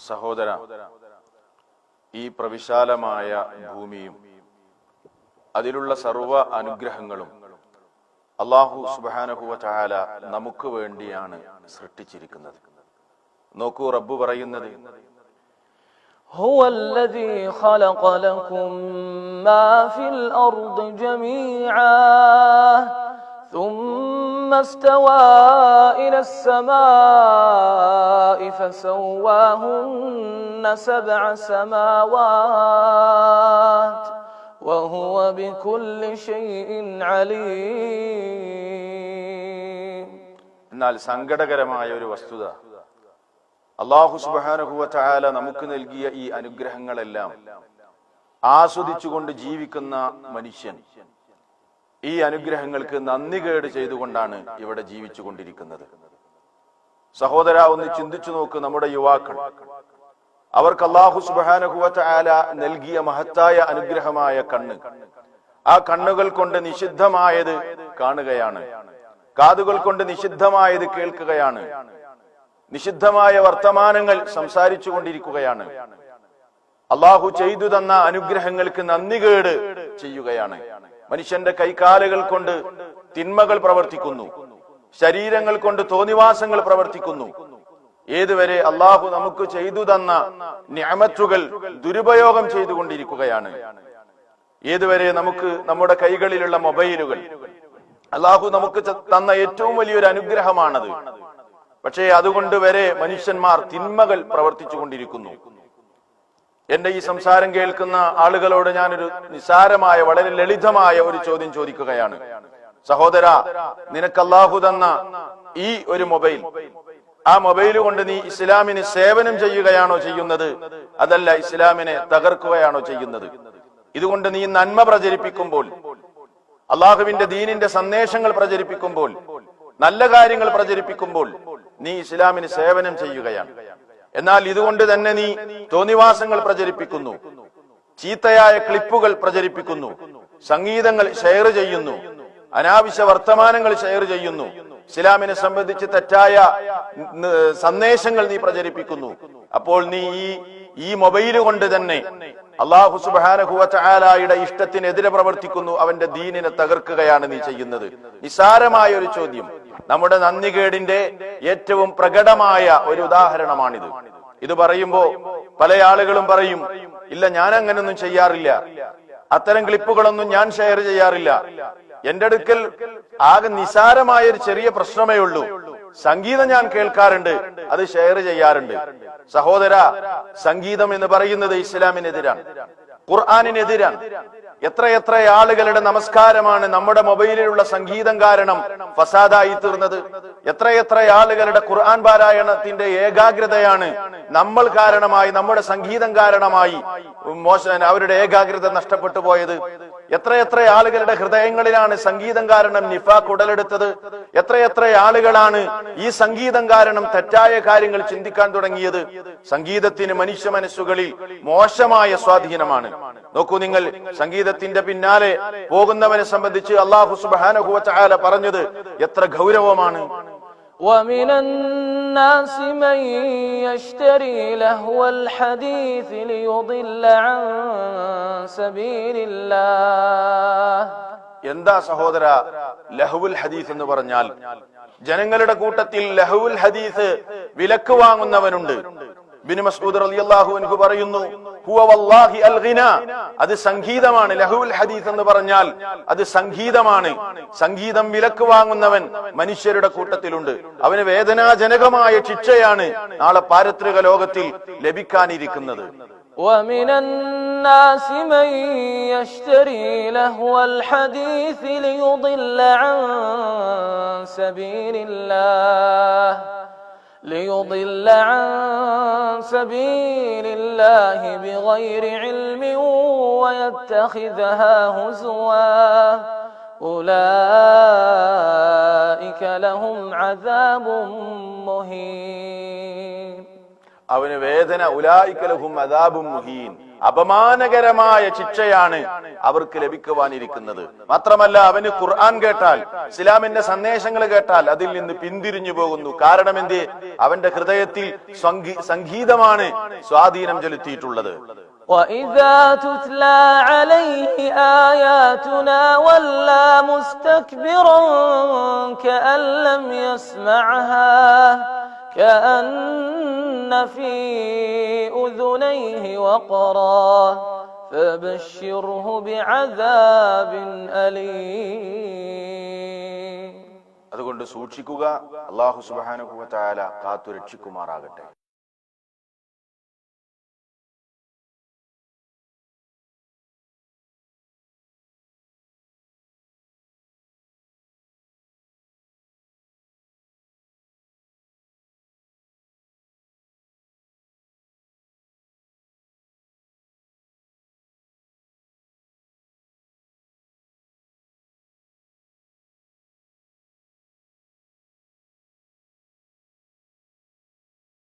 സഹോദര, ഈ പ്രവിശാലമായ ഭൂമിയും അതിലുള്ള സർവ അനുഗ്രഹങ്ങളും അല്ലാഹു സുബ്ഹാനഹു വ തആല നമുക്ക് വേണ്ടിയാണ് സൃഷ്ടിച്ചിരിക്കുന്നത്. നോക്കൂ, റബ്ബ് പറയുന്നത്, ഹുവല്ലദീ ഖലഖ ലക്കും മാ ഫിൽ അർദി ജമീഅ ثم استوى إلى السماء فسواهن سبع سماوات وهو بكل شيء عليم. എന്നാൽ സങ്കടകരമായ ഒരു വസ്തുത, അല്ലാഹു സുബ്ഹാനഹു വ തആല നമുക്ക് നൽകിയ ഈ അനുഗ്രഹങ്ങളെല്ലാം ആസ്വദിച്ചുകൊണ്ട് ജീവിക്കുന്ന മനുഷ്യൻ ഈ അനുഗ്രഹങ്ങൾക്ക് നന്ദികേട് ചെയ്തുകൊണ്ടാണ് ഇവിടെ ജീവിച്ചു കൊണ്ടിരിക്കുന്നത്. സഹോദര, ഒന്ന് ചിന്തിച്ചു നോക്ക്. നമ്മുടെ യുവാക്കൾ, അവർക്ക് അല്ലാഹു സുബ്ഹാനഹു വ തആല നൽകിയ മഹത്തായ അനുഗ്രഹമായ കണ്ണ്, ആ കണ്ണുകൾ കൊണ്ട് നിഷിദ്ധമായത് കാണുകയാണ്, കാതുകൾ കൊണ്ട് നിഷിദ്ധമായത് കേൾക്കുകയാണ്, നിഷിദ്ധമായ വർത്തമാനങ്ങൾ സംസാരിച്ചു കൊണ്ടിരിക്കുകയാണ്. അല്ലാഹു ചെയ്തു തന്ന അനുഗ്രഹങ്ങൾക്ക് നന്ദികേട് ചെയ്യുകയാണ്. മനുഷ്യന്റെ കൈകാലുകൾ കൊണ്ട് തിന്മകൾ പ്രവർത്തിക്കുന്നു, ശരീരങ്ങൾ കൊണ്ട് തോന്നിവാസങ്ങൾ പ്രവർത്തിക്കുന്നു. ഏതുവരെ അല്ലാഹു നമുക്ക് ചെയ്തു തന്ന നിഅമത്തുകൾ ദുരുപയോഗം ചെയ്തുകൊണ്ടിരിക്കുകയാണ്. ഏതുവരെ നമുക്ക് നമ്മുടെ കൈകളിലുള്ള മൊബൈലുകൾ, അല്ലാഹു നമുക്ക് തന്ന ഏറ്റവും വലിയൊരു അനുഗ്രഹമാണത്. പക്ഷേ അതുകൊണ്ട് വരെ മനുഷ്യന്മാർ തിന്മകൾ പ്രവർത്തിച്ചു കൊണ്ടിരിക്കുന്നു. എന്റെ ഈ സംസാരം കേൾക്കുന്ന ആളുകളോട് ഞാനൊരു നിസ്സാരമായ, വളരെ ലളിതമായ ഒരു ചോദ്യം ചോദിക്കുകയാണ്. സഹോദര, നിനക്ക് അല്ലാഹു തന്ന ഈ ഒരു മൊബൈൽ, ആ മൊബൈൽ കൊണ്ട് നീ ഇസ്ലാമിന് സേവനം ചെയ്യുകയാണോ ചെയ്യുന്നത്, അതല്ല ഇസ്ലാമിനെ തകർക്കുകയാണോ ചെയ്യുന്നത്? ഇതുകൊണ്ട് നീ നന്മ പ്രചരിപ്പിക്കുമ്പോൾ, അള്ളാഹുവിന്റെ ദീനിന്റെ സന്ദേശങ്ങൾ പ്രചരിപ്പിക്കുമ്പോൾ, നല്ല കാര്യങ്ങൾ പ്രചരിപ്പിക്കുമ്പോൾ നീ ഇസ്ലാമിന് സേവനം ചെയ്യുകയാണ്. എന്നാൽ ഇതുകൊണ്ട് തന്നെ നീ തോന്നിവാസങ്ങൾ പ്രചരിപ്പിക്കുന്നു, ചീത്തയായ ക്ലിപ്പുകൾ പ്രചരിപ്പിക്കുന്നു, സംഗീതങ്ങൾ ഷെയർ ചെയ്യുന്നു, അനാവശ്യ വർത്തമാനങ്ങൾ ഷെയർ ചെയ്യുന്നു, ഇസ്ലാമിനെ സംബന്ധിച്ച് തെറ്റായ സന്ദേശങ്ങൾ നീ പ്രചരിപ്പിക്കുന്നു. അപ്പോൾ നീ ഈ മൊബൈൽ കൊണ്ട് തന്നെ അല്ലാഹു സുബ്ഹാനഹു വ തആലയുടെ ഇഷ്ടത്തിനെതിരെ പ്രവർത്തിക്കുന്നു, അവന്റെ ദീനിനെ തകർക്കുകയാണ് നീ ചെയ്യുന്നത്. നിസ്സാരമായ ഒരു ചോദ്യം, നമ്മുടെ നന്ദികേടിന്റെ ഏറ്റവും പ്രകടമായ ഒരു ഉദാഹരണമാണിത്. ഇത് പറയുമ്പോ പല ആളുകളും പറയും, ഇല്ല, ഞാൻ അങ്ങനൊന്നും ചെയ്യാറില്ല, അത്തരം ക്ലിപ്പുകളൊന്നും ഞാൻ ഷെയർ ചെയ്യാറില്ല, എന്റെ അടുക്കൽ ആകെ നിസാരമായ ഒരു ചെറിയ പ്രശ്നമേ ഉള്ളൂ, സംഗീതം ഞാൻ കേൾക്കാറുണ്ട്, അത് ഷെയർ ചെയ്യാറുണ്ട്. സഹോദര, സംഗീതം എന്ന് പറയുന്നത് ഇസ്ലാമിനെതിരാണ്, ഖുർആനിനെതിരാണ്. എത്രയെത്ര ആളുകളുടെ നമസ്കാരമാണ് നമ്മുടെ മൊബൈലിലുള്ള സംഗീതം കാരണം ഫസാദായി തീർന്നത്. എത്രയെത്ര ആളുകളുടെ ഖുർആൻ പാരായണത്തിന്റെ ഏകാഗ്രതയാണ് നമ്മൾ കാരണമായി, നമ്മുടെ സംഗീതം കാരണമായി അവരുടെ ഏകാഗ്രത നഷ്ടപ്പെട്ടു പോയത്. എത്രയെത്ര ആളുകളുടെ ഹൃദയങ്ങളിലാണ് സംഗീതം കാരണം നിഫാഖ് ഉടലെടുത്തത്. എത്രയെത്ര ആളുകളാണ് ഈ സംഗീതം കാരണം തെറ്റായ കാര്യങ്ങൾ ചിന്തിക്കാൻ തുടങ്ങിയത്. സംഗീതത്തിന് മനുഷ്യ മനസ്സുകളിൽ മോശമായ സ്വാധീനമാണ്. നോക്കൂ നിങ്ങൾ, സംഗീതത്തിന്റെ പിന്നാലെ പോകുന്നവനെ സംബന്ധിച്ച് അല്ലാഹു സുബ്ഹാനഹു വ തആല പറഞ്ഞത് എത്ര ഗൗരവമാണ്. ومن الناس من يشتري لهو الحديث ليضل عن سبيل الله. എന്താ സഹോദര ലഹ്വുൽ ഹദീസ് എന്ന് പറഞ്ഞാൽ? ജനങ്ങളുടെ കൂട്ടത്തിൽ ലഹ്വുൽ ഹദീസ് വിലക്ക് വാങ്ങുന്നവനുണ്ട്. ഇബ്നു മസ്ഊദ് റളിയല്ലാഹു അൻഹു പറയുന്നു, ഹുവ വല്ലാഹി അൽ ഗിനാ, അത് സംഗീതമാണ്. ലഹ്വുൽ ഹദീസ് എന്ന് പറഞ്ഞാൽ അത് സംഗീതമാണ്. സംഗീതം വിലക്ക് വാങ്ങുന്നവൻ മനുഷ്യരുടെ കൂട്ടത്തിലുണ്ട്. അവന് വേദനാജനകമായ ശിക്ഷയാണ് നാളെ പാരത്രിക ലോകത്തിൽ ലഭിക്കാനിരിക്കുന്നത്. ومن الناس من يشتري لهو الحديث ليضل عن سبيل الله بغير علم ويتخذها هزوا أولئك لهم عذاب مهين. അവന് വേദന, ഉലൈക ലഹും അദാബും മുഹീൻ, അപമാനകരമായ ശിക്ഷയാണ് അവർക്ക് ലഭിക്കുവാനിരിക്കുന്നത്. മാത്രമല്ല, അവന് ഖുർആൻ കേട്ടാൽ, ഇസ്ലാമിന്റെ സന്ദേശങ്ങൾ കേട്ടാൽ അതിൽ നിന്ന് പിന്തിരിഞ്ഞു പോകുന്നു. കാരണം എന്തേ? അവന്റെ ഹൃദയത്തിൽ സംഗീതമാണ് സ്വാധീനം ചെലുത്തിയിട്ടുള്ളത്. وَإِذَا تُتْلَى عَلَيْهِ آيَاتُنَا وَلَّى مُسْتَكْبِرًا كَأَن لَّمْ يَسْمَعْهَا كَأَنَّ فِي أُذُنَيْهِ وَقْرًا فَبَشِّرْهُ بِعَذَابٍ أَلِيمٍ. അതുകൊണ്ട് സൂക്ഷിക്കുക. അല്ലാഹു സുബ്ഹാനഹു വ തആല കാത്തുരക്ഷിക്കുമാറാകട്ടെ.